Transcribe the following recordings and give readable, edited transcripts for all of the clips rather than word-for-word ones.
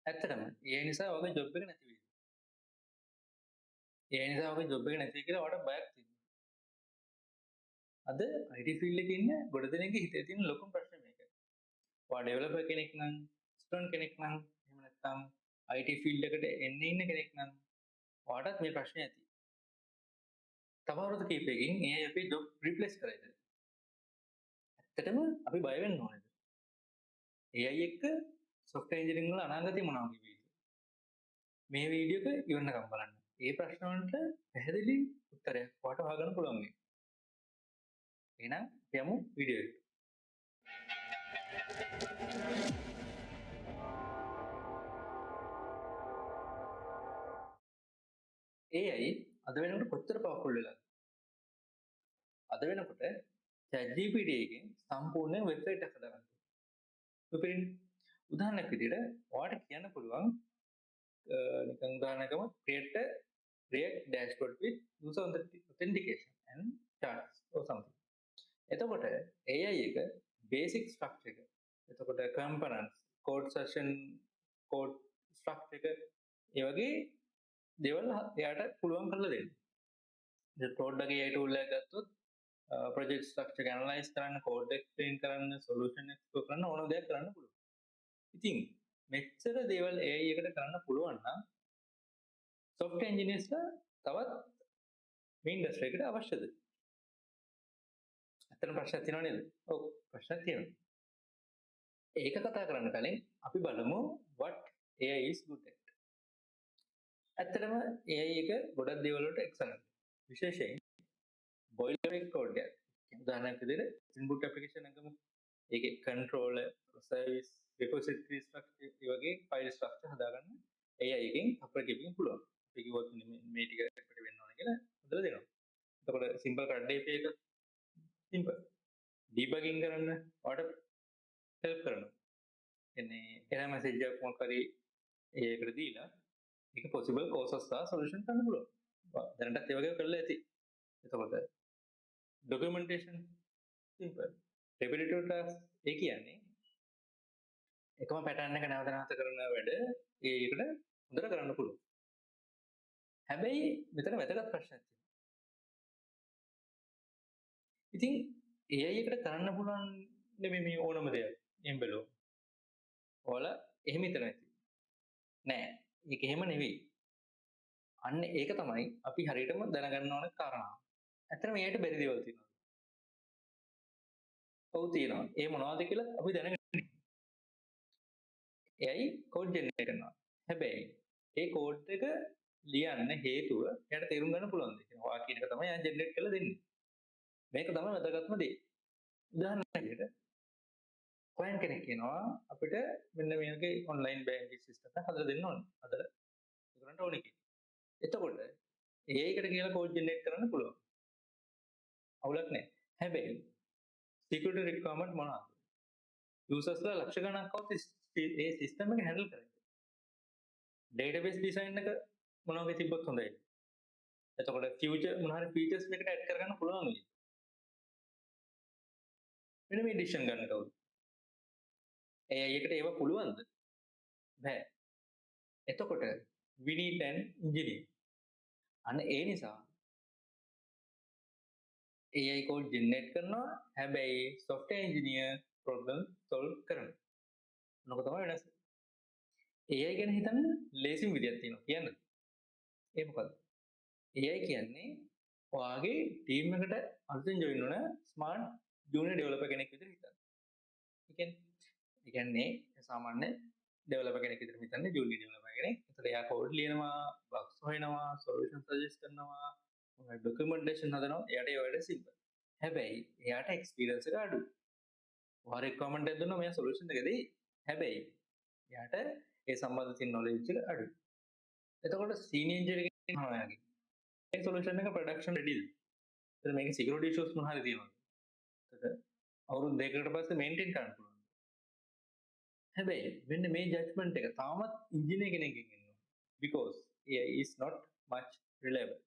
ඇත්තටම ඒ නිසා ඔගේ ජොබ් එක නැති වෙයි. ඒ නිසා ඔගේ ජොබ් එක නැති වෙයි කියලා ඔයාලට බයක් තියෙනවා. අද IT ෆීල්ඩ් එකේ ඉන්න ගොඩ දෙනෙක්ගේ හිතේ තියෙන ලොකුම ප්‍රශ්නේ මේක. ඔයා ඩෙවලොපර් කෙනෙක් නම්, ස්ටුඩන්ට් කෙනෙක් නම්, එහෙම නැත්නම් IT ෆීල්ඩ් එකට එන්න ඉන්න කෙනෙක් නම් ඔයාටත් මේ ප්‍රශ්නේ ඇති. තව අවුරුදු කිහිපයකින් AI අපේ ජොබ් රිප්ලේස් කරයිද? ඇත්තටම අපි බය වෙන්න ඕනේද? AI එක්ක software engineering වල අනාගතය මොනවා වගේ වෙයිද? මේ වීඩියෝ එක ඉවරනකම් බලන්න. ඒ ප්‍රශ්න වලට පැහැදිලි උත්තරයක් ඔයාලට හොයාගන්න පුළුවන් වෙයි. එහෙනම් අපි යමු වීඩියෝ එකට. AI අද වෙනකොට කොච්චර පවර්ෆුල් වෙලාද? අද වෙනකොට ChatGPT එකෙන් සම්පූර්ණ වෙබ්සයිට් එකක් හදාගන්න පුළුවන්. උදාහරණයක් විදිහට ඔයාලට කියන්න පුළුවන් නිකන් උදාහරණයකම create a React dashboard with user authentication and charts or something. එතකොට AI එක basic structure එක, එතකොට components, code session, code structure එක, ඒ වගේ දේවල් එයාට පුළුවන් කරලා දෙන්න. දැන් Claude වගේ AI tool එකක් ගත්තොත් project structure එක analyze කරන්න, code explain කරන්න, solution explore කරන්න ඕන දෙයක් කරන්න පුළුවන්. ඉතින් මෙච්චර දේවල් AI එකට කරන්න පුළුවන් නම් software engineersලා තවත් මේ ඉන්ඩස්ට්‍රි එකට අවශ්‍යද? ඇත්තටම ප්‍රශ්නයක් තියෙනව නේද? ඔව් ප්‍රශ්නයක් තියෙනවා. ඒක කතා කරන්න කලින් අපි බලමු what AI is good at. ඇත්තටම AI එක ගොඩක් දේවල් වලට excellent. විශේෂයෙන් boilerplate code එක. උදාහරණයක් විදිහට Spring Boot application එකම ඒකේ controller, service, repository structure ඒ වගේ file structure හදාගන්න AI එකෙන් අපිට ගෙවින්න පුළුවන්. අපි කිව්වොත් මේ ටික අපිට වෙන්න ඕන කියලා හදලා දෙනවා. එතකොට simple CRUD API එක simple. debugging කරන්න ඔයාලට help කරනවා. එන්නේ error message එකක් මොකක් හරි ඒකට දීලා ඒක possible causes සහ solution ගන්න පුළුවන්. දැනටත් ඒ වගේ කරලා ඇති. එතකොට documentation simple. repetitive task ඒ කියන්නේ එකම pattern එක නැවත නැවත කරන වැඩ ඒකට හොඳට කරන්න පුළුවන්. හැබැයි මෙතන වැදගත් ප්‍රශ්නයක් තියෙනවා. ඉතින් AI එකට කරන්න පුළුවන් නෙමෙයි මේ ඕනම දෙයක්. එම්බෙලෝ. ඔයාලා එහෙම හිතන ඇති. නෑ. ඒක එහෙම නෙවෙයි. අන්න ඒක තමයි අපි හරියටම දැනගන්න ඕන කාරණාව. ඇත්තටම එයාට බැරි දේවල් තියෙනවා. ඔව් තියෙනවා. ඒ මොනවද කියලා අපි දැනගන්න. එයයි කෝඩ් ජෙනරේට් කරනවා. හැබැයි ඒ කෝඩ් එක ලියන්න හේතුව එයාට තේරුම් ගන්න පුළුවන් දෙයක්. ඔයා කියන එක තමයි එයා ජෙනරේට් කරලා දෙන්නේ. මේක තමයි වැදගත්ම දේ. උදාහරණයක් විදිහට ක්ලයන්ට් කෙනෙක් කියනවා අපිට මෙන්න මේ වගේ ඔන්ලයින් බැංකින් සිස්ටම් එකක් හදලා දෙන්න ඕනේ. හදලා ඒගොල්ලන්ට ඕනේ කියලා. එතකොට AI එකට කියලා කෝඩ් ජෙනරේට් කරන්න පුළුවන්. අවුලක් නැහැ. හැබැයි security requirement මොනවද? යූසර්ස්ලා ලක්ෂ ගණනක් આવත් ඒ සිස්ටම් එක හැන්ඩල් කරන්න. database design එක මොන වගේ තිබ්බොත් හොඳයි. එතකොට future මොන හරි features එකකට add කරගන්න පුළුවන් වෙයි. මෙන්න මේ decision ගන්න කවුද? AI එකට ඒව පුළුවන්ද? බෑ. එතකොට we need an engineer. අන්න ඒ නිසා AI code generate කරනවා. හැබැයි software engineer problem solve කරනවා. මොනක තමයි වෙනස? AI ගැන හිතන්න ලේසිම විදියක් තියෙනවා කියන්න. ඒ මොකද්ද? AI කියන්නේ ඔයාගේ ටීම් එකට අලුතෙන් ජොයින් වුණ ස්මාර්ට් ජූනියර් ඩෙවලොපර් කෙනෙක් විදිහට හිතන්න. ඒ කියන්නේ සාමාන්‍ය ඩෙවලොපර් කෙනෙක් විදිහට හිතන්න ජූනියර් ඩෙවලොපර් කෙනෙක්. ඒතර එයා කෝඩ් ලියනවා, බග්ස් හොයනවා, සොලියුෂන් සජෙස්ට් කරනවා, ඩොකියුමන්ටේෂන් හදනවා. එයාට ඒ වැඩ සිම්පල්. හැබැයි එයාට එක්ස්පීරියන්ස් එක අඩුයි. ඔයා රික්වයර්මන්ට් එක දුන්නා මෙයා සොලියුෂන් එක දෙයි. හැබැයි එයාට ඒ සම්බන්ධ තියෙන නොලෙජ් එක අඩුයි. එතකොට සීනියර් එන්ජිනියර් කෙනෙක් අහනවා එයාගෙන්. මේ සොලියුෂන් එක ප්‍රොඩක්ෂන් රෙඩිද? එතන මේකේ සිකියුරිටි ඉෂුස් මොන හරි තියෙනවද? එතකොට අවුරුදු දෙකකට පස්සේ මේන්ටේන් කරන්න පුළුවන්. හැබැයි මෙන්න මේ ජජ්මන්ට් එක තාමත් ඉංජිනේර කෙනෙක්ගෙන් එනවා. because AI is not much reliable.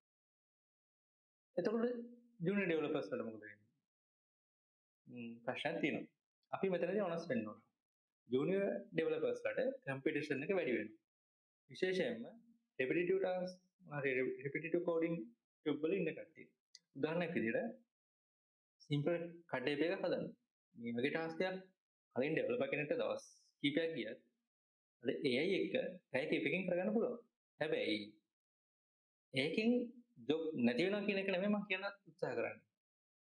එතකොට ජූනියර් ඩෙවලොපර්ස් වලට මොකද වෙන්නේ? ප්‍රශ්නයක් තියෙනවා. අපි මෙතනදී honest වෙන්න ඕන. ජූනියර් ඩෙවලපර්ස්ලාට කම්පිටිෂන් එක වැඩි වෙනවා. විශේෂයෙන්ම repetitive task හරි repetitive coding job වල ඉන්න කට්ටිය. උදාහරණයක් විදිහට simple කඩේප් එකක් හදන්න. මේ වගේ ටාස්ක් එකක් කලින් ඩෙවලොපර් කෙනෙක්ට දවස් කිහිපයක් ගියත් අද AI එක පැය කිහිපකින් කරගන්න පුළුවන්. හැබැයි ඒකෙන් ජොබ් නැති වෙනවා කියන එක නෙමෙයි මම කියන්න උත්සාහ කරන්නේ.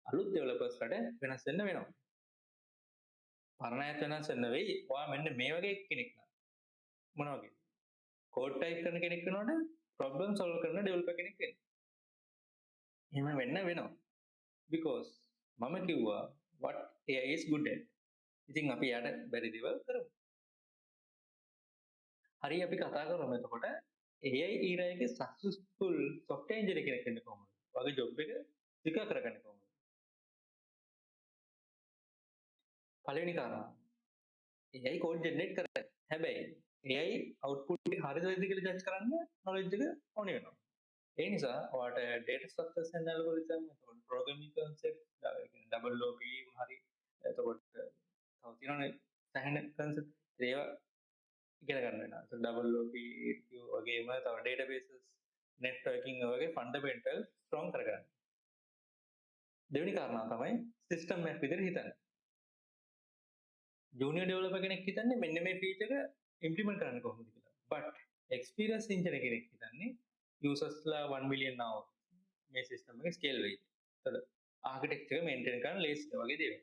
අලුත් ඩෙවලොපර්ස්ලාට වෙනස් වෙන්න වෙනවා. පරණ අයත් වෙනස් වෙන්න වෙයි. ඔයා මෙන්න මේ වගේ කෙනෙක් නම් මොනවා වගේ? කෝඩ් ටයිප් කරන කෙනෙක් වෙනකොට ප්‍රොබ්ලම් සොල්ව් කරන ඩෙවලොපර් කෙනෙක් වෙන්න. එහෙම වෙන්න වෙනවා. because මම කිව්වා what AI is good at. ඉතින් අපි යාට බැරි දේවල් කරමු. හරි අපි කතා කරමු එතකොට AI era එකේ successful software engineer කෙනෙක් වෙන්න කොහොමද? ඔයාගේ ජොබ් එක සිකා කරගන්නේ කොහොමද? පළවෙනි කාරණා AI code generate කරගන්න. හැබැයි AI output එක හරිද වැරදිද කියලා ජජ් කරන්න knowledge එක ඕනේ වෙනවා. ඒ නිසා ඔයාට data structures and algorithm එතකොට programming concept double OP හරි එතකොට තව තියෙනවානේ සෑහෙන concept ඒවා ඉගෙන ගන්න වෙනවා. so double OP වගේම තව databases networking වගේ fundamental strong කරගන්න. දෙවෙනි කාරණා තමයි system map විදිහට හිතන්න. junior developer කෙනෙක් හිතන්නේ මෙන්න මේ feature එක implement කරන්න කොහොමද කියලා. but experienced engineer කෙනෙක් හිතන්නේ users ලා 1 million now මේ system එක scale වෙයි. එතකොට architecture එක maintain කරන්න ලේසිද වගේ දේවල්.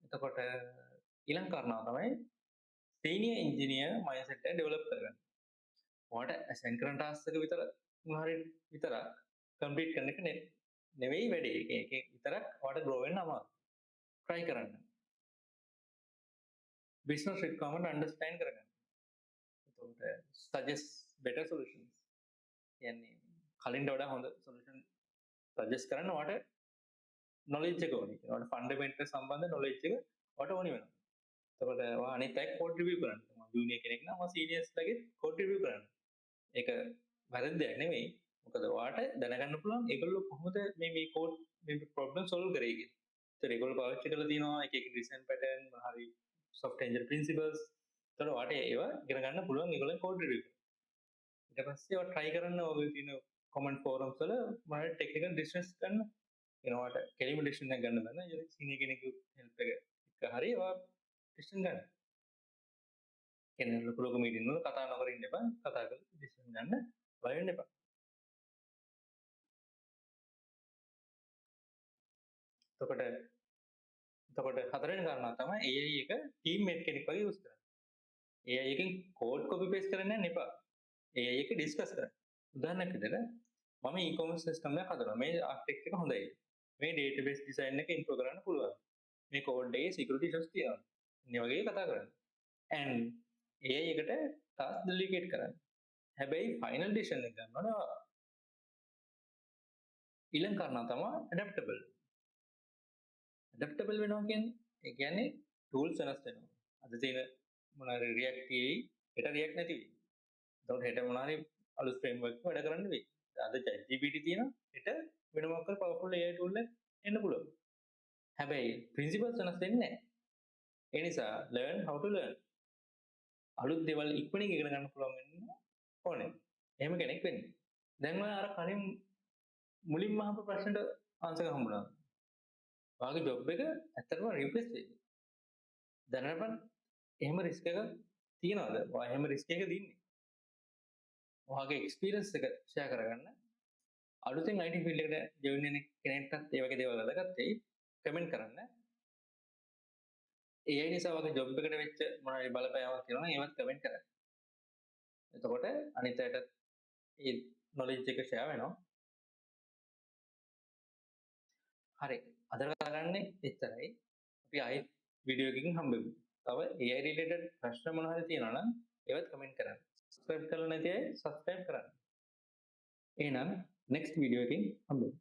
එතකොට ඊළඟ කාරණාව තමයි senior engineer mindset එක develop කරගන්න. ඔයාට assign කරන task එක විතරක් complete කරන එක නෙවෙයි වැඩේ. ඒක විතරක් ඔයාට grow වෙන්න අමාරුයි. try කරන්න. business requirement understand කරගන්න. එතකොට suggest better solutions. කියන්නේ කලින්ට වඩා හොඳ solution suggest කරන්න ඔයාට knowledge එක ඕනේ. ඔයාට fundamental සම්බන්ධ knowledge එක ඔයාට ඕනේ වෙනවා. එතකොට ඔයා අනිත් අය code review කරන්න. මම junior කෙනෙක් නම් මම seniors ලගේ code review කරන්න. ඒක වැරදි දෙයක් නෙවෙයි. මොකද ඔයාට දැනගන්න පුළුවන් ඒගොල්ලෝ කොහොමද මේ code මේ problem solve කරේ කියලා. ඒතර ඒගොල්ලෝ පාවිච්චි කරලා තියෙනවා එක design pattern හරි software engineering principles. ඒතර ඔයාට ඒවා ඉගෙන ගන්න පුළුවන් ඒගොල්ලෝ code review කරලා. ඊට පස්සේ ඔයා try කරන්න ඔය තියෙන comment forums වල මොනවද technical decisions ගන්න. එනවාට කෙලිම decision එකක් ගන්න බෑ. senior කෙනෙකුගේ help එක හරි ඔයා decision ගන්න. කියන්නේ ලොකු meeting වල කතා නොකර ඉන්න එපා. කතා කරලා decision ගන්න බය වෙන්න එපා. එතකොට හතරවෙනි කාරණා තමයි AI එක teammate කෙනෙක් වගේ use කරන්න. AI එකෙන් code copy paste කරන්න යන්න එපා. AI එක discuss කරන්න. උදාහරණයක් විදිහට මම e-commerce system එකක් හදනවා. මේ architect එක හොඳයි. මේ database design එක improve කරන්න පුළුවන්. මේ code එකේ security issues තියෙනවා. මේ වගේ කතා කරන්න. and AI එකට task delegate කරන්න. හැබැයි final decision එක ගන්නවා. ඊළඟ කාරණා තමයි adaptable. adaptable වෙනවා කියන්නේ ඒ කියන්නේ tools වෙනස් වෙනවා. අද තියෙන මොනවාරි React තියෙයි, හෙට React නැති වෙයි. එතකොට හෙට මොනවාරි අලුත් framework එක වැඩ කරන්න වෙයි. අද ChatGPT තියෙනවා, හෙට වෙන මොකක් කර powerful AI tool එකක් එන්න පුළුවන්. හැබැයි principles වෙනස් වෙන්නේ නැහැ. ඒ නිසා learn how to learn. අලුත් දේවල් ඉක්මනින් ඉගෙන ගන්න පුළුවන් වෙන්න ඕනේ. එහෙම කෙනෙක් වෙන්න. දැන් ඔය අර කලින් මුලින්ම අහපු ප්‍රශ්නෙට ආන්සර් එක හම්බුණා. ඔයාගේ ජොබ් එක ඇත්තටම රිප්ලේස් වෙයි. දැනගන්න එහෙම රිස්ක් එකක් තියනවාද? ඔයා එහෙම රිස්ක් එක දින්නේ. ඔයාගේ එක්ස්පීරියන්ස් එක ෂෙයා කරගන්න. අලුතෙන් IT ෆීල්ඩ් එකට ජොයින් වෙන කෙනෙක්ටත් ඒ වගේ දේවල් වැදගත් වෙයි. කමෙන්ට් කරන්න. AI නිසා ඔයාගේ ජොබ් එකට වෙච්ච මොනවාරි බලපෑමක් තියෙනවා නම් ඒවත් කමෙන්ට් කරන්න. එතකොට අනිත් අයටත් ඒ knowledge එක ෂෙයා වෙනවා. හරි. අද කතා කරන්නේ එච්චරයි. අපි ආයෙත් වීඩියෝ එකකින් හම්බෙමු. තව AI related ප්‍රශ්න මොනවා හරි තියෙනවා නම් ඒවත් කමෙන්ට් කරන්න. subscribe කරලා නැති අය subscribe කරන්න. එහෙනම් next වීඩියෝ එකකින් හම්බෙමු.